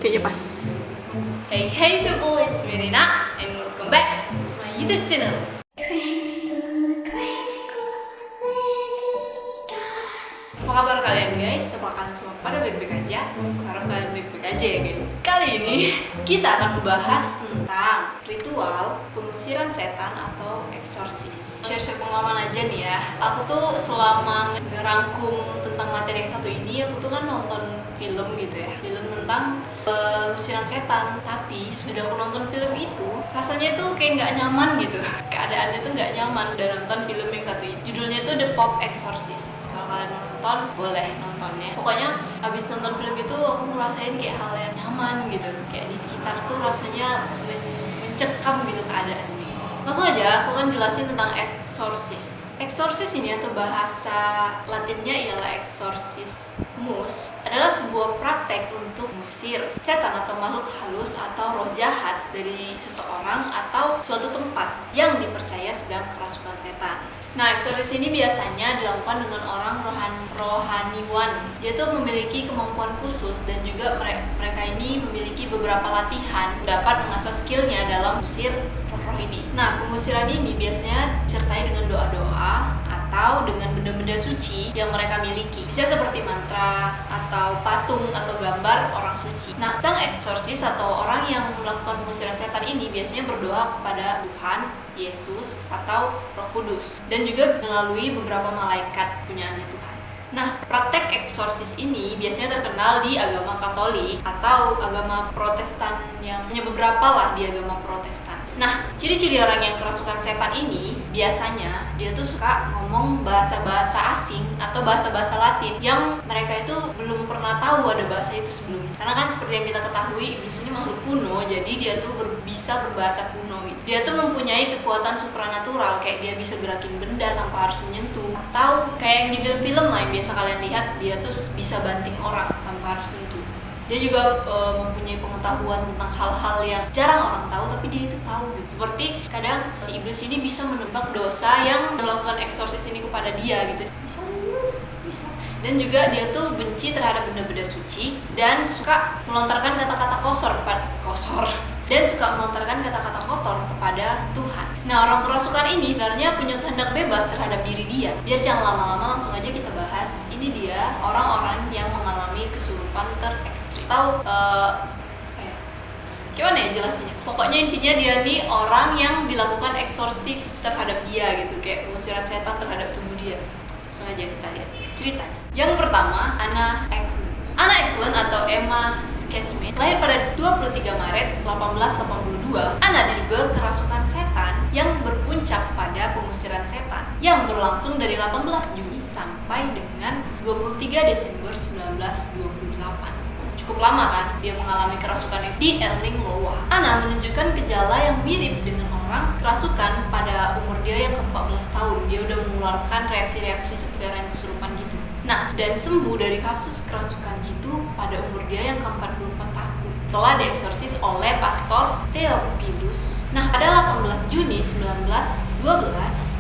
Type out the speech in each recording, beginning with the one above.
Kayaknya pas. Hey people, it's me Rina and welcome back to my YouTube channel. Apa kabar kalian guys? Apakah kalian semua pada baik-baik aja? Aku harap kalian baik-baik aja ya guys. Kali ini kita akan membahas tentang ritual pengusiran setan atau eksorsis. Share pengalaman aja nih ya. Aku tuh selama ngerangkum tentang materi yang satu ini, aku tuh kan nonton film gitu ya, film tentang pengusiran setan. Tapi sudah aku nonton film itu, rasanya tuh kayak nggak nyaman gitu. Keadaannya tuh nggak nyaman. Sudah nonton film yang satu ini, judulnya tuh The Pope Exorcist. Kalau kalian mau nonton, boleh nontonnya. Pokoknya abis nonton film itu aku ngerasain kayak hal yang nyaman gitu. Kayak di sekitar tuh rasanya mencekam gitu keadaannya. Langsung aja aku akan jelasin tentang eksorsis. Eksorsis ini atau bahasa Latinnya ialah exorcismus, adalah sebuah praktek untuk mengusir setan atau makhluk halus atau roh jahat dari seseorang atau suatu tempat yang dipercaya sedang kerasukan setan. Nah, eksorsis ini biasanya dilakukan dengan orang rohaniwan. Dia tuh memiliki kemampuan khusus dan juga mereka ini memiliki beberapa latihan dapat mengasah skillnya dalam mengusir roh-roh ini. Nah, pengusiran ini biasanya disertai dengan doa-doa atau dengan benda-benda suci yang mereka miliki. Bisa seperti mantra atau patung atau gambar orang suci. Nah, sang eksorsis atau orang yang melakukan pengusiran setan ini biasanya berdoa kepada Tuhan, Yesus atau Roh Kudus, dan juga melalui beberapa malaikat punyaannya Tuhan. Nah, praktek eksorsis ini biasanya terkenal di agama Katolik atau agama Protestan, yang hanya beberapa lah di agama Protestan. Nah, ciri-ciri orang yang kerasukan setan ini biasanya dia tuh suka ngomong bahasa-bahasa asing atau bahasa-bahasa Latin yang mereka itu belum pernah tahu ada bahasa itu sebelumnya. Karena kan seperti yang kita ketahui, iblis ini makhluk kuno, jadi dia tuh bisa berbahasa kuno gitu. Dia tuh mempunyai kekuatan supranatural, kayak dia bisa gerakin benda tanpa harus menyentuh, atau kayak yang di film-film lah yang biasa kalian lihat, dia tuh bisa banting orang tanpa harus menyentuh. Dia juga mempunyai pengetahuan tentang hal-hal yang jarang orang tahu, tapi dia itu tahu gitu. Seperti kadang si iblis ini bisa menebak dosa yang melakukan eksorsis ini kepada dia gitu. Bisa. Dan juga dia tuh benci terhadap benda-benda suci dan suka melontarkan kata-kata dan suka melontarkan kata-kata kotor kepada Tuhan. Nah, orang kerasukan ini sebenarnya punya kehendak bebas terhadap diri dia. Biar jangan lama-lama, langsung aja kita bahas. Ini dia orang-orang yang mengalami kesurupan terekstrim. Atau gimana ya jelasinnya? Pokoknya intinya dia nih orang yang dilakukan eksorsis terhadap dia gitu, kayak pengusiran setan terhadap tubuh dia. Langsung aja kita lihat cerita. Yang pertama, Anna Eklund. Anna Eklund atau Emma Skesmith lahir pada 23 Maret 1882. Anna diduga kerasukan setan yang berpuncak pada pengusiran setan yang berlangsung dari 18 Juni sampai dengan 23 Desember 1928. Cukup lama kan dia mengalami kerasukan di Erling Loa. Anna menunjukkan gejala yang mirip dengan orang kerasukan pada umur dia yang ke-14 tahun. Dia udah mengeluarkan reaksi-reaksi seperti orang yang kesurupan gitu. Nah, dan sembuh dari kasus kerasukan itu pada umur dia yang ke-44 tahun setelah dieksorsis oleh Pastor Theophilus. Nah, pada 18 Juni 1912,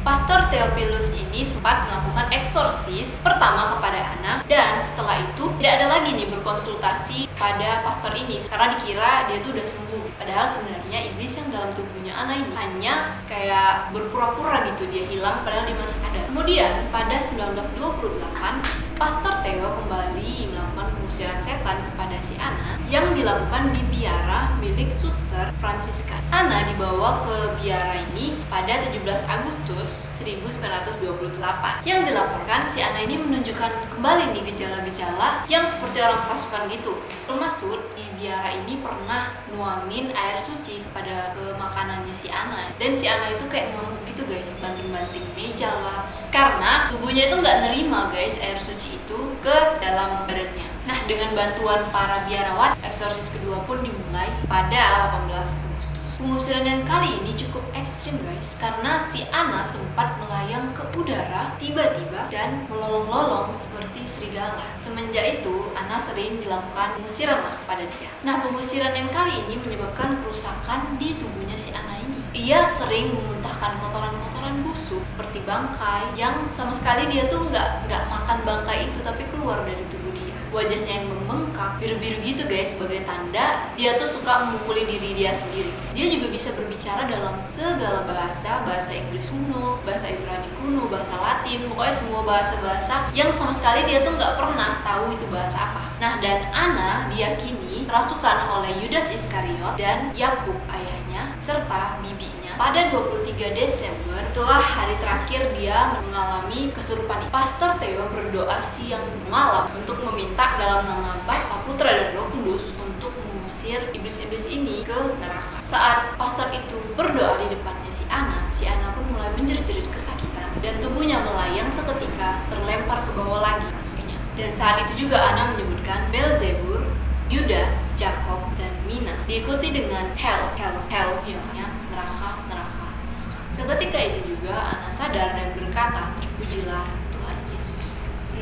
Pastor Theophilus ini sempat melakukan eksorsis pertama kepada Anna, dan setelah itu tidak ada lagi nih berkonsultasi pada pastor ini karena dikira dia tuh udah sembuh. Padahal sebenarnya iblis yang dalam tubuhnya Anna ini hanya kayak berpura-pura gitu dia hilang, padahal dia masih ada. Kemudian pada 1928, Pastor Theo kembali melakukan pengusiran setan kepada si Anna yang dilakukan di biara milik suster Fransiskan. Anna dibawa ke biara ini pada 17 Agustus 1928. Yang dilaporkan si Anna ini menunjukkan kembali nih gejala-gejala yang seperti orang kerasukan gitu. Termasuk di biara ini pernah nuangin air suci kepada makanannya si Anna, dan si Anna itu kayak ngamuk gitu guys, banting-banting meja lah, karena tubuhnya itu nggak nerima guys air suci itu ke dalam badannya. Nah, dengan bantuan para biarawat, eksorsis kedua pun dimulai pada 18 Agustus. Pengusiran yang kali ini cukup ekstrim guys, karena si Anna sempat melayang ke udara tiba-tiba dan melolong-lolong seperti serigala. Semenjak itu, Anna sering dilakukan pengusiran lah kepada dia. Nah, pengusiran yang kali ini menyebabkan kerusakan di tubuhnya si Anna ini. Ia sering memuntahkan kotoran-kotoran busuk seperti bangkai yang sama sekali dia tuh nggak makan bangkai itu, tapi keluar dari tubuh dia. wajahnya yang membengkak, biru-biru gitu guys, sebagai tanda dia tuh suka memukuli diri dia sendiri. Dia juga bisa berbicara dalam segala bahasa, bahasa Inggris kuno, bahasa Ibrani kuno, bahasa Latin, pokoknya semua bahasa-bahasa yang sama sekali dia tuh nggak pernah tahu itu bahasa apa. Nah, dan Anna diyakini kerasukan oleh Yudas Iskariot dan Yakub ayahnya serta bibinya. Pada 23 Desember, setelah hari terakhir dia mengalami kesurupan, Pastor Theo berdoa siang malam untuk meminta dalam nama Bapa, Putra, dan Roh Kudus untuk mengusir iblis-iblis ini ke neraka. Saat pastor itu berdoa di depannya si Anna pun mulai menjerit-jerit kesakitan dan tubuhnya melayang seketika terlempar ke bawah lagi kasurnya. Dan saat itu juga Anna menyebutkan Beelzebul, Yudas, Jakob, dan Mina, diikuti dengan hell yang neraka. Seketika itu juga Anna sadar dan berkata, "Terpujilah Tuhan Yesus."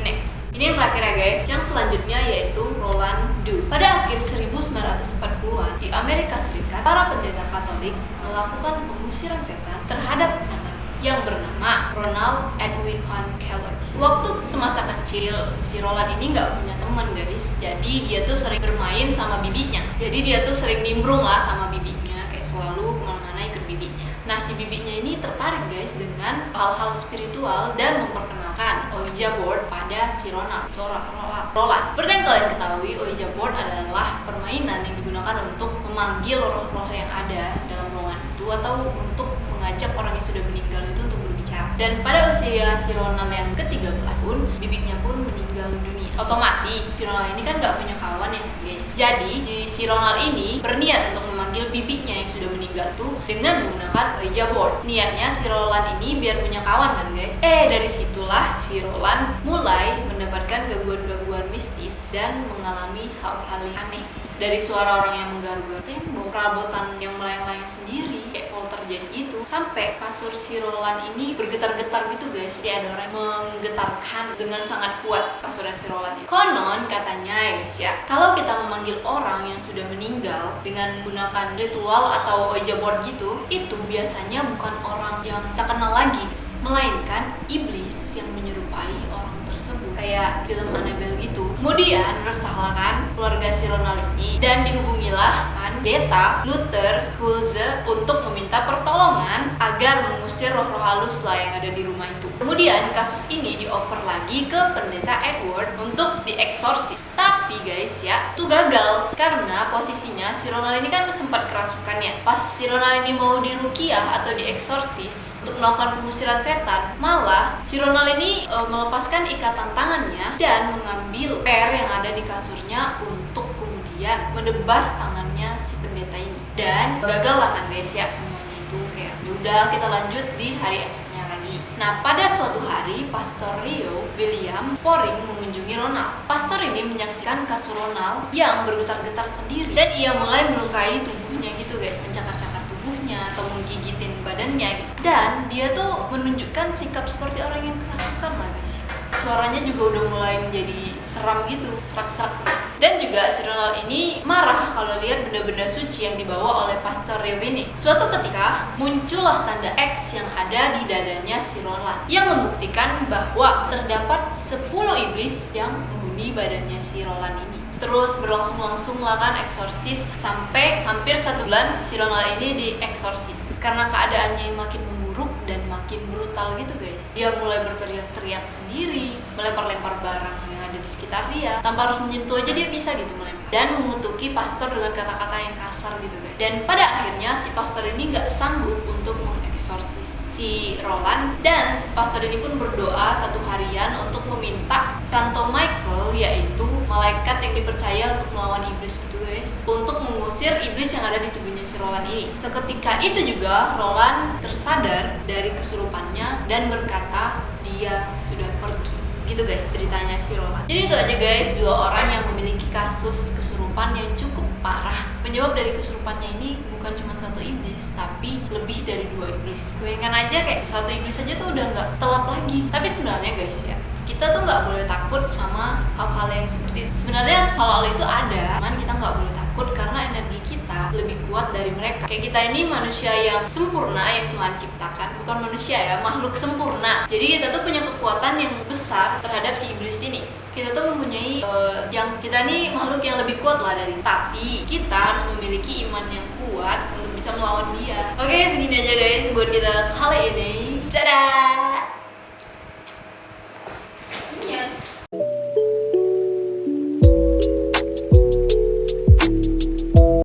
Next, ini yang terakhir ya guys. Yang selanjutnya yaitu Roland Due. Pada akhir 1940-an di Amerika Serikat, para pendeta Katolik melakukan pengusiran setan terhadap anak yang bernama Ronald Edwin Van Keller. Waktu semasa kecil, si Roland ini nggak punya teman guys. Jadi dia tuh sering bermain sama bibinya. Jadi dia tuh sering nimbrung lah sama bibinya, kayak selalu kemana-mana ikut bibinya. Nah, si bibinya ini tertarik guys dengan hal-hal spiritual dan memperkenalkan Ouija board pada si Roland. Seperti yang kalian ketahui, Ouija board adalah permainan yang digunakan untuk memanggil roh-roh yang ada dalam ruangan itu atau untuk mengajak orang yang sudah meninggal itu untuk berbicara. Dan pada usia si Ronald yang ke-13 pun, bibinya pun meninggal dunia. Otomatis si Ronald ini kan gak punya kawan ya guys. Jadi si Ronald ini berniat untuk memanggil bibinya yang sudah meninggal tuh dengan menggunakan Ouija board. Niatnya si Roland ini biar punya kawan kan guys. Dari situlah si Roland mulai mendapatkan gangguan-gangguan mistis dan mengalami hal-hal yang aneh. Dari suara orang yang menggaru-garu tembok, perabotan yang melayang-layang sendiri, kayak poltergeist gitu, sampai kasur si Roland ini bergetar-getar gitu guys. Jadi ada orang yang menggetarkan dengan sangat kuat kasurnya si Roland ini. Konon katanya ya guys ya, kalau kita memanggil orang yang sudah meninggal dengan menggunakan ritual atau Ouija board gitu, itu biasanya bukan orang yang tak kenal lagi guys, melainkan iblis yang menyerupai orang tersebut, kayak film Annabelle gitu. Kemudian resahlah kan keluarga si Ronald ini dan dihubungilah kan Pendeta Luther Schulze untuk meminta pertolongan agar mengusir roh-roh halus lah yang ada di rumah itu. Kemudian kasus ini dioper lagi ke Pendeta Edward untuk dieksorsis. Tapi guys ya, itu gagal karena posisinya si Ronald ini kan sempat kerasukan ya. Pas si Ronald ini mau diruqyah atau dieksorsis untuk melakukan pengusiran setan, malah si Ronald ini melepaskan ikatan tangannya dan mengambil per yang ada di kasurnya untuk kemudian menebas tangannya si pendeta ini. Dan gagal lah kan guys ya semuanya itu, kayak yaudah kita lanjut di hari esoknya lagi. Nah, pada suatu hari Pastor Rio William Sporing mengunjungi Ronald. Pastor ini menyaksikan kasur Ronald yang bergetar-getar sendiri dan ia mulai melukai tubuhnya gitu guys, mencakar-cakar tubuhnya atau menggigitin badannya gitu. Dan dia tuh menunjukkan sikap seperti orang yang kerasukan lah guys. Suaranya juga udah mulai menjadi seram gitu, serak-serak. Dan juga si Ronald ini marah kalau lihat benda-benda suci yang dibawa oleh Pastor Rio ini. Suatu ketika muncullah tanda X yang ada di dadanya si Ronald yang membuktikan bahwa terdapat 10 iblis yang menghuni badannya si Ronald ini. Terus berlangsung-langsung lah kan eksorsis sampai hampir 1 bulan si Ronald ini dieksorsis karena keadaannya yang makin memburuk dan makin brutal gitu guys. Dia mulai berteriak-teriak sendiri, melempar-lempar barang yang ada di sekitar dia, tanpa harus menyentuh aja dia bisa gitu melempar, dan mengutuki pastor dengan kata-kata yang kasar gitu guys. Dan pada akhirnya si pastor ini nggak sanggup untuk mengeksorsis si Roland, dan pastor ini pun berdoa 1 harian untuk meminta Santo Michael, yaitu malaikat yang dipercaya untuk melawan iblis itu guys, untuk mengusir iblis yang ada di tubuhnya si Roland ini. Seketika itu juga Roland tersadar dari kesurupannya dan berkata dia sudah pergi. Gitu guys ceritanya si Roland. Jadi itu aja guys, 2 orang yang memiliki kasus kesurupan yang cukup parah. Penyebab dari kesurupannya ini bukan cuma 1 iblis, tapi lebih dari 2 iblis. Bayangkan aja kayak 1 iblis aja tuh udah nggak telap lagi. Tapi sebenarnya guys ya, kita tuh nggak boleh takut sama hal-hal yang seperti itu. Sebenarnya hal-hal itu ada, cuman kita nggak boleh takut karena energi kita lebih kuat dari mereka. Kayak kita ini manusia yang sempurna yang Tuhan ciptakan, bukan manusia ya, makhluk sempurna. Jadi kita tuh punya kekuatan yang besar terhadap si iblis ini. kita tuh mempunyai yang kita nih makhluk yang lebih kuat lah dari, tapi kita harus memiliki iman yang kuat untuk bisa melawan dia. Oke, segini aja guys buat kita kali ini. Dadah.